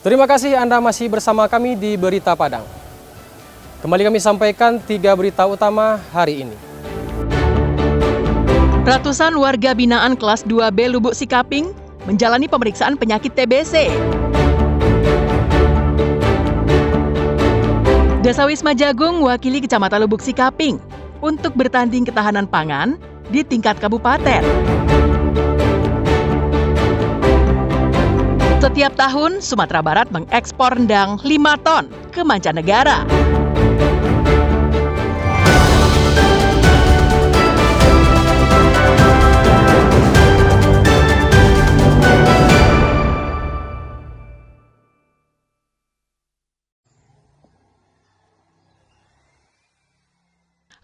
Terima kasih Anda masih bersama kami di Berita Padang. Kembali kami sampaikan 3 berita utama hari ini. Ratusan warga binaan kelas 2B Lubuk Sikaping menjalani pemeriksaan penyakit TBC. Desa Wisma Jagung wakili Kecamatan Lubuk Sikaping untuk bertanding ketahanan pangan di tingkat kabupaten. Setiap tahun, Sumatera Barat mengekspor rendang 5 ton ke mancanegara.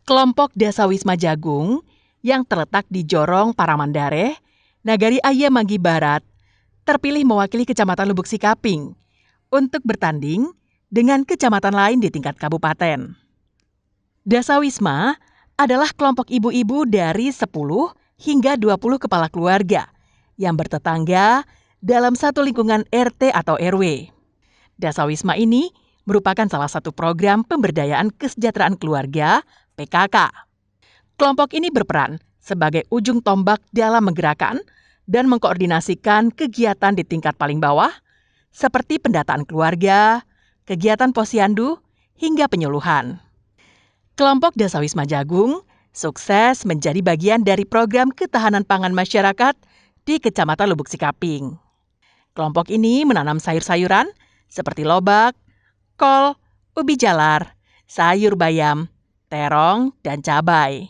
Kelompok Desa Wisma Jagung yang terletak di Jorong Paramandareh, Nagari Ayah Manggi Barat, terpilih mewakili Kecamatan Lubuk Sikaping untuk bertanding dengan kecamatan lain di tingkat kabupaten. Desa Wisma adalah kelompok ibu-ibu dari 10 hingga 20 kepala keluarga yang bertetangga dalam satu lingkungan RT atau RW. Desa Wisma ini merupakan salah satu program pemberdayaan kesejahteraan keluarga PKK. Kelompok ini berperan sebagai ujung tombak dalam menggerakkan dan mengkoordinasikan kegiatan di tingkat paling bawah, seperti pendataan keluarga, kegiatan posyandu, hingga penyuluhan. Kelompok Desa Wisma Jagung sukses menjadi bagian dari program ketahanan pangan masyarakat di Kecamatan Lubuk Sikaping. Kelompok ini menanam sayur-sayuran seperti lobak, kol, ubi jalar, sayur bayam, terong, dan cabai.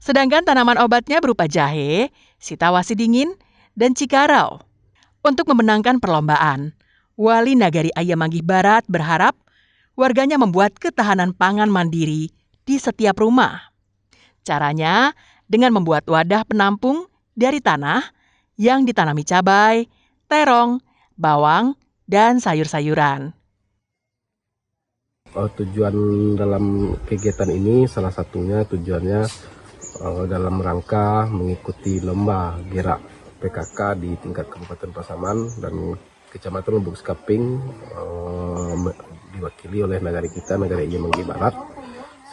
Sedangkan tanaman obatnya berupa jahe, sitawasi dingin, dan cikarau. Untuk memenangkan perlombaan, Wali Nagari Ayah Manggi Barat berharap warganya membuat ketahanan pangan mandiri di setiap rumah. Caranya dengan membuat wadah penampung dari tanah yang ditanami cabai, terong, bawang, dan sayur-sayuran. Tujuan dalam kegiatan ini salah satunya tujuannya dalam rangka mengikuti lomba gerak PKK di tingkat Kabupaten Pasaman dan Kecamatan Lubuk Sikaping diwakili oleh Nagari Ayah Manggi Barat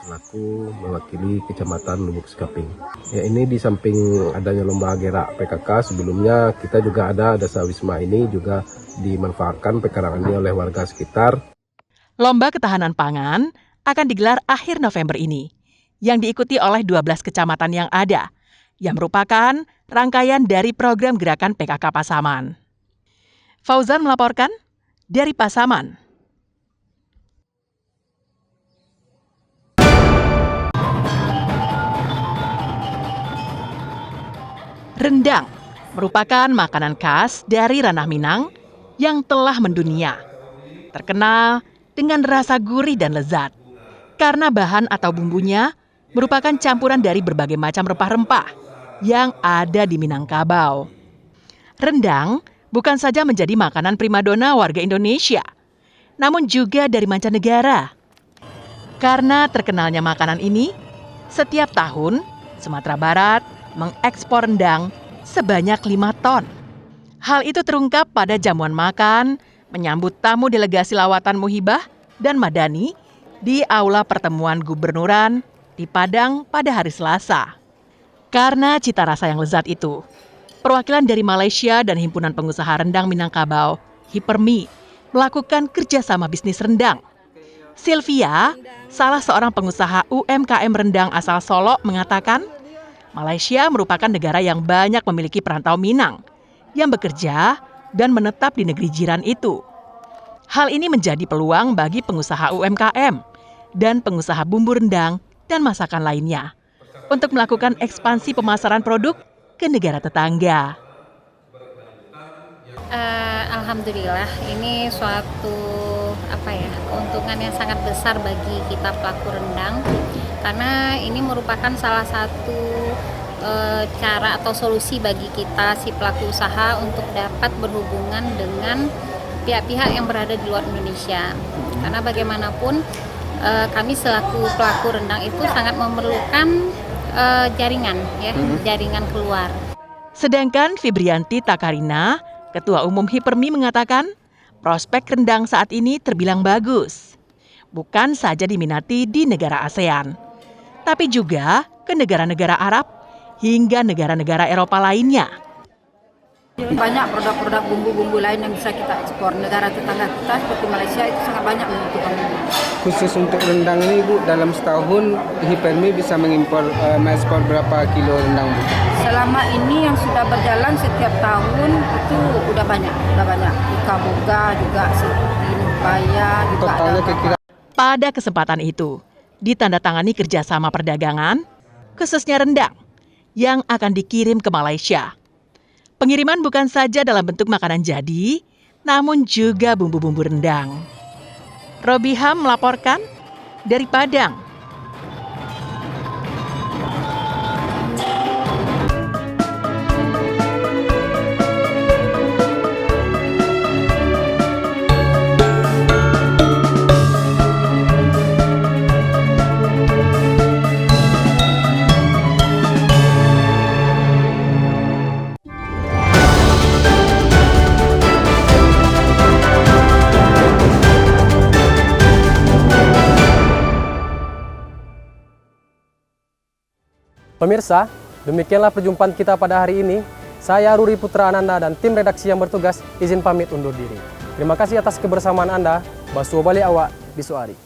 selaku mewakili Kecamatan Lubuk Sikaping. Ya, ini di samping adanya lomba gerak PKK, sebelumnya kita juga ada Desa Wisma ini juga dimanfaatkan pekarangannya oleh warga sekitar. Lomba ketahanan pangan akan digelar akhir November ini, yang diikuti oleh 12 kecamatan yang ada, yang merupakan rangkaian dari program gerakan PKK Pasaman. Fauzan melaporkan dari Pasaman. Rendang merupakan makanan khas dari ranah Minang yang telah mendunia. Terkenal dengan rasa gurih dan lezat, karena bahan atau bumbunya merupakan campuran dari berbagai macam rempah-rempah yang ada di Minangkabau. Rendang bukan saja menjadi makanan primadona warga Indonesia, namun juga dari mancanegara. Karena terkenalnya makanan ini, setiap tahun Sumatera Barat mengekspor rendang sebanyak 5 ton. Hal itu terungkap pada jamuan makan menyambut tamu delegasi lawatan Muhibah dan Madani di Aula Pertemuan Gubernuran di Padang pada hari Selasa. Karena cita rasa yang lezat itu, perwakilan dari Malaysia dan Himpunan Pengusaha Rendang Minangkabau, HIPERMI, melakukan kerjasama bisnis rendang. Sylvia, salah seorang pengusaha UMKM rendang asal Solo, mengatakan, Malaysia merupakan negara yang banyak memiliki perantau Minang yang bekerja dan menetap di negeri jiran itu. Hal ini menjadi peluang bagi pengusaha UMKM dan pengusaha bumbu rendang dan masakan lainnya untuk melakukan ekspansi pemasaran produk ke negara tetangga. Alhamdulillah, ini suatu keuntungan yang sangat besar bagi kita pelaku rendang, karena ini merupakan salah satu cara atau solusi bagi kita si pelaku usaha untuk dapat berhubungan dengan pihak-pihak yang berada di luar Indonesia. Karena bagaimanapun kami selaku pelaku rendang itu sangat memerlukan jaringan keluar. Sedangkan Fibrianti Takarina, Ketua Umum HIPERMI, mengatakan prospek rendang saat ini terbilang bagus. Bukan saja diminati di negara ASEAN, tapi juga ke negara-negara Arab hingga negara-negara Eropa lainnya. Banyak produk-produk bumbu-bumbu lain yang bisa kita ekspor. Negara tetangga kita seperti Malaysia itu sangat banyak membutuhkan bumbu. Khusus untuk rendang ini Bu, dalam setahun Hipermi bisa mengekspor berapa kilo rendang Bu? Selama ini yang sudah berjalan setiap tahun itu udah banyak. Ika Boga juga, Nubaya juga Totalnya ada. kira-kira Pada kesempatan itu, ditandatangani kerjasama perdagangan, khususnya rendang, yang akan dikirim ke Malaysia. Pengiriman bukan saja dalam bentuk makanan jadi, namun juga bumbu-bumbu rendang. Robiham melaporkan dari Padang. Pemirsa, demikianlah perjumpaan kita pada hari ini. Saya Ruri Putra Ananda dan tim redaksi yang bertugas izin pamit undur diri. Terima kasih atas kebersamaan Anda. Basuh balik awak, bisu ari.